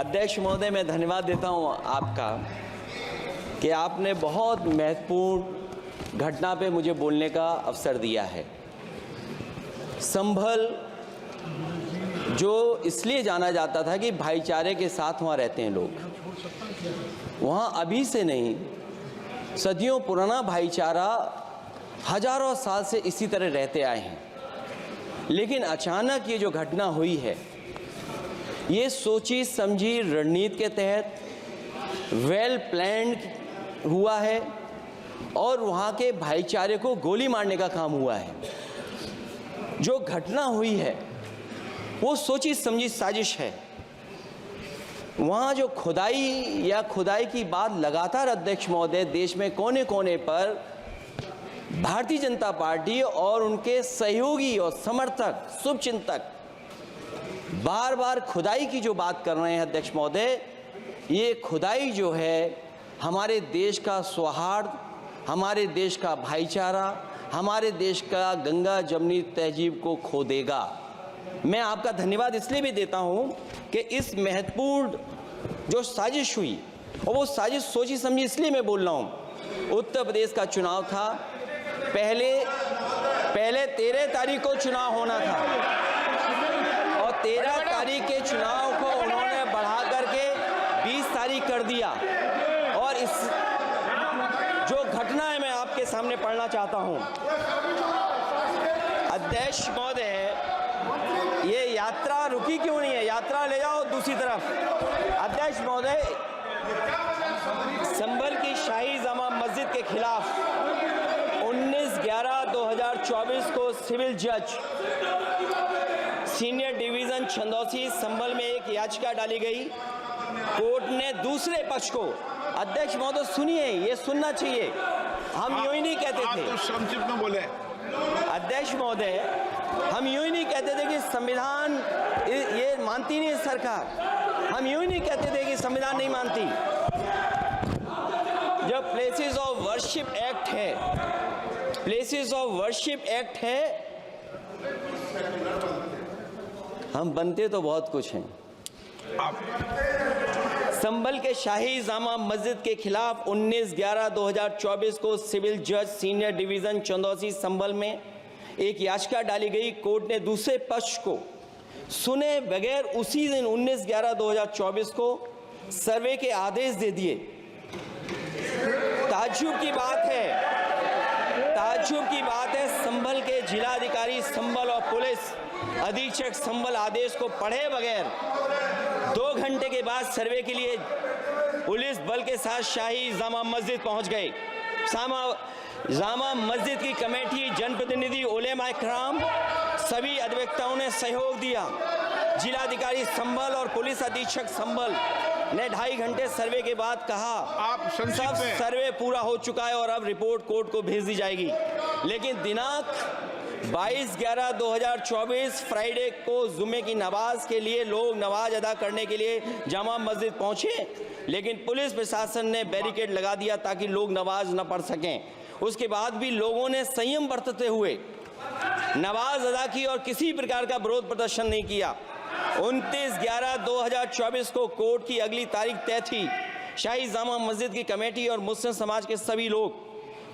अध्यक्ष महोदय, मैं धन्यवाद देता हूं आपका कि आपने बहुत महत्वपूर्ण घटना पे मुझे बोलने का अवसर दिया है। संभल जो इसलिए जाना जाता था कि भाईचारे के साथ वहाँ रहते हैं लोग, वहाँ अभी से नहीं सदियों पुराना भाईचारा हजारों साल से इसी तरह रहते आए हैं। लेकिन अचानक ये जो घटना हुई है, ये सोची समझी रणनीति के तहत वेल प्लान्ड हुआ है और वहाँ के भाईचारे को गोली मारने का काम हुआ है। जो घटना हुई है वो सोची समझी साजिश है। वहाँ जो खुदाई की बात लगातार अध्यक्ष महोदय देश में कोने कोने पर भारतीय जनता पार्टी और उनके सहयोगी और समर्थक शुभचिंतक बार बार खुदाई की जो बात कर रहे हैं अध्यक्ष महोदय, ये खुदाई जो है हमारे देश का सौहार्द, हमारे देश का भाईचारा, हमारे देश का गंगा जमनी तहजीब को खो देगा। मैं आपका धन्यवाद इसलिए भी देता हूं कि इस महत्वपूर्ण जो साजिश हुई, और वो साजिश सोची समझी इसलिए मैं बोल रहा हूं। उत्तर प्रदेश का चुनाव था, पहले 13 तारीख को चुनाव होना था और 13 तारीख के चुनाव को उन्होंने बढ़ा करके 20 तारीख कर दिया। और इस जो घटना है मैं आपके सामने पढ़ना चाहता हूं। अध्यक्ष महोदय, ये यात्रा रुकी क्यों नहीं है? यात्रा ले जाओ दूसरी तरफ। अध्यक्ष महोदय, संभल की शाही जामा मस्जिद के खिलाफ 19/11/2024 को सिविल जज सीनियर डिवीजन छंदौसी संभल में एक याचिका डाली गई। कोर्ट ने दूसरे पक्ष को, अध्यक्ष महोदय सुनिए, ये सुनना चाहिए, हम यूं ही नहीं कहते थे। आप तो संक्षिप्त में बोले। अध्यक्ष महोदय, हम यूं ही नहीं कहते थे कि संविधान ये मानती नहीं सरकार, हम यूं ही नहीं कहते थे कि संविधान नहीं मानती। जब प्लेसेस ऑफ वर्शिप एक्ट है, प्लेसेस ऑफ वर्शिप एक्ट है, हम बनते तो बहुत कुछ हैं। संभल के शाही जामा मस्जिद के खिलाफ 19/11/2024 को सिविल जज सीनियर डिवीजन चंदौसी संभल में एक याचिका डाली गई। कोर्ट ने दूसरे पक्ष को सुने बगैर उसी दिन 19/11/2024 को सर्वे के आदेश दे दिए। ताज्जुब की बात है संभल के जिलाधिकारी संभल और पुलिस अधीक्षक संभल आदेश को पढ़े बगैर 2 घंटे के बाद सर्वे के लिए पुलिस बल के साथ शाही जामा मस्जिद पहुंच गए। जामा मस्जिद की कमेटी, जनप्रतिनिधि, उलेमा इकराम, सभी अधिवक्ताओं ने सहयोग दिया। जिलाधिकारी संभल और पुलिस अधीक्षक संभल ने 2.5 घंटे सर्वे के बाद कहा, आप सब सर्वे पूरा हो चुका है और अब रिपोर्ट कोर्ट को भेज दी जाएगी। लेकिन दिनांक 22/11/2024 फ्राइडे को जुम्मे की नमाज के लिए लोग नमाज अदा करने के लिए जामा मस्जिद पहुंचे, लेकिन पुलिस प्रशासन ने बैरिकेड लगा दिया ताकि लोग नमाज न पढ़ सकें। उसके बाद भी लोगों ने संयम बरतते हुए नमाज अदा की और किसी प्रकार का विरोध प्रदर्शन नहीं किया। 29/11/2024 को कोर्ट की अगली तारीख तय थी। शाही जामा मस्जिद की कमेटी और मुस्लिम समाज के सभी लोग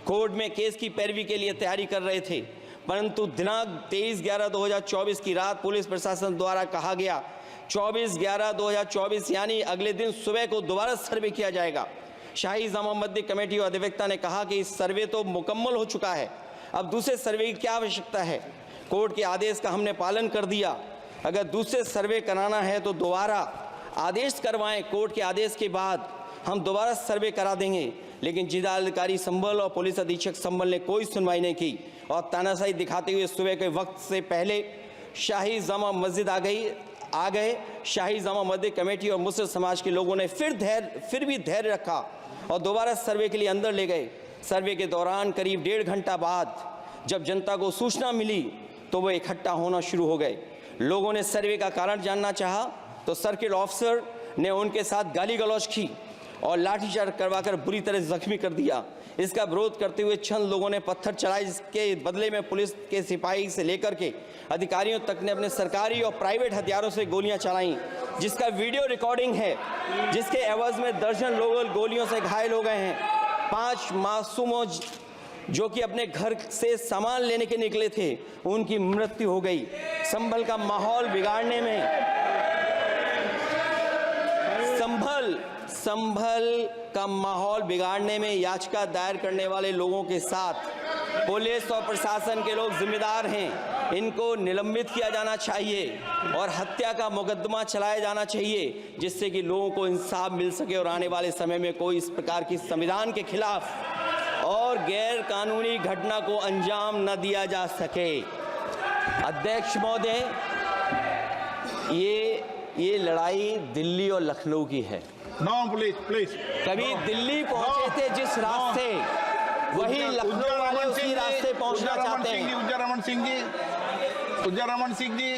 कोर्ट में केस की पैरवी के लिए तैयारी कर रहे थे, परंतु दिनांक 23/11/2024 की रात पुलिस प्रशासन द्वारा कहा गया 24/11/2024 यानी अगले दिन सुबह को दोबारा सर्वे किया जाएगा। शाही जामा मस्जिद कमेटी और अधिवक्ता ने कहा कि इस सर्वे तो मुकम्मल हो चुका है, अब दूसरे सर्वे की क्या आवश्यकता है? कोर्ट के आदेश का हमने पालन कर दिया। अगर दूसरे सर्वे कराना है तो दोबारा आदेश करवाएं, कोर्ट के आदेश के बाद हम दोबारा सर्वे करा देंगे। लेकिन जिलाधिकारी संभल और पुलिस अधीक्षक संभल ने कोई सुनवाई नहीं की और तानाशाही दिखाते हुए सुबह के वक्त से पहले शाही जामा मस्जिद आ गए। शाही जामा मस्जिद कमेटी और मुस्लिम समाज के लोगों ने फिर भी धैर्य रखा और दोबारा सर्वे के लिए अंदर ले गए। सर्वे के दौरान करीब 1.5 घंटा बाद जब जनता को सूचना मिली तो वो इकट्ठा होना शुरू हो गए। लोगों ने सर्वे का कारण जानना चाहा तो सर्किल ऑफिसर ने उनके साथ गाली गलौज की और लाठीचार्ज करवाकर बुरी तरह जख्मी कर दिया। इसका विरोध करते हुए चंद लोगों ने पत्थर चलाए, जिसके बदले में पुलिस के सिपाही से लेकर के अधिकारियों तक ने अपने सरकारी और प्राइवेट हथियारों से गोलियां चलाईं, जिसका वीडियो रिकॉर्डिंग है, जिसके एवज में दर्जन लोग गोलियों से घायल हो गए हैं। 5 मासूमों जो कि अपने घर से सामान लेने के निकले थे, उनकी मृत्यु हो गई। संभल का माहौल बिगाड़ने में संभल का माहौल बिगाड़ने में याचिका दायर करने वाले लोगों के साथ पुलिस और प्रशासन के लोग जिम्मेदार हैं। इनको निलंबित किया जाना चाहिए और हत्या का मुकदमा चलाया जाना चाहिए, जिससे कि लोगों को इंसाफ मिल सके और आने वाले समय में कोई इस प्रकार की संविधान के खिलाफ और गैर कानूनी घटना को अंजाम न दिया जा सके। अध्यक्ष महोदय, ये लड़ाई दिल्ली और लखनऊ की है। No, please. कभी दिल्ली पहुंचे थे जिस रास्ते, वही लखनऊ वाले उसी रास्ते पहुंचना चाहते हैं। उज्जर रमन सिंह जी